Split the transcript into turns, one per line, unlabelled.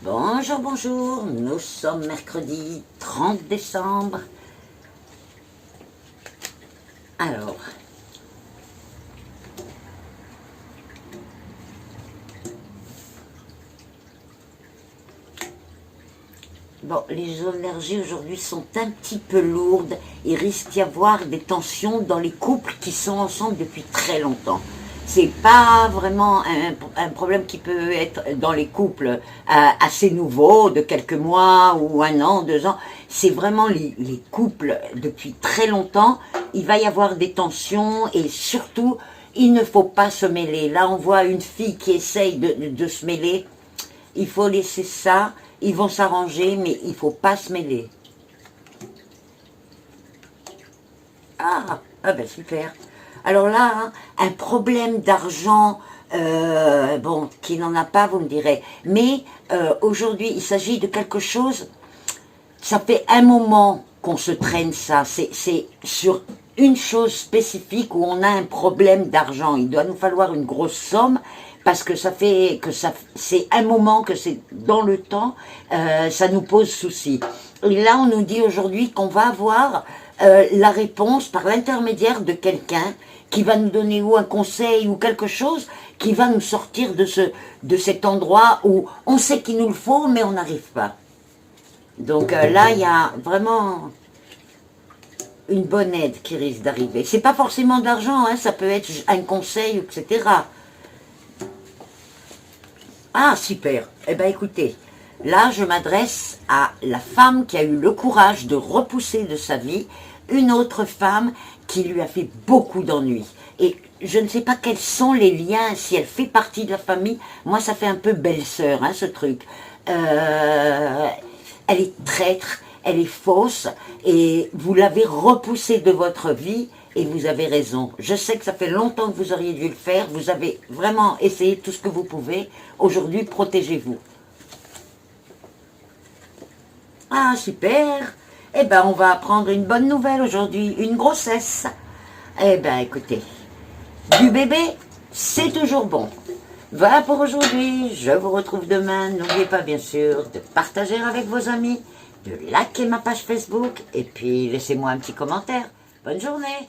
Bonjour, bonjour, nous sommes mercredi 30 décembre. Alors, bon, les énergies aujourd'hui sont un petit peu lourdes. Il risque d'y avoir des tensions dans les couples qui sont ensemble depuis très longtemps. C'est pas vraiment un problème qui peut être dans les couples assez nouveaux, de quelques mois ou un an, 2 ans. C'est vraiment les couples depuis très longtemps. Il va y avoir des tensions et surtout, il ne faut pas se mêler. Là, on voit une fille qui essaye de se mêler. Il faut laisser ça. Ils vont s'arranger, mais il ne faut pas se mêler. Ah ben super. Alors là, hein, un problème d'argent, bon, qui n'en a pas, vous me direz. Mais aujourd'hui, il s'agit de quelque chose, ça fait un moment qu'on se traîne ça. C'est sur une chose spécifique où on a un problème d'argent. Il doit nous falloir une grosse somme parce que c'est un moment que c'est dans le temps, ça nous pose souci. Et là, on nous dit aujourd'hui qu'on va avoir la réponse par l'intermédiaire de quelqu'un qui va nous donner ou un conseil ou quelque chose qui va nous sortir de cet endroit où on sait qu'il nous le faut, mais on n'arrive pas. Donc là, il y a vraiment une bonne aide qui risque d'arriver. C'est pas forcément d'argent, hein, ça peut être un conseil, etc. Ah, super. Eh bien, écoutez, là, je m'adresse à la femme qui a eu le courage de repousser de sa vie une autre femme qui lui a fait beaucoup d'ennuis. Et je ne sais pas quels sont les liens, si elle fait partie de la famille. Moi, ça fait un peu belle-sœur, hein, ce truc. Elle est traître, elle est fausse, et vous l'avez repoussée de votre vie, et vous avez raison. Je sais que ça fait longtemps que vous auriez dû le faire, vous avez vraiment essayé tout ce que vous pouvez. Aujourd'hui, protégez-vous. Ah, super. Eh bien, on va apprendre une bonne nouvelle aujourd'hui, une grossesse. Eh bien, écoutez, du bébé, c'est toujours bon. Voilà pour aujourd'hui, je vous retrouve demain. N'oubliez pas, bien sûr, de partager avec vos amis, de liker ma page Facebook, et puis laissez-moi un petit commentaire. Bonne journée.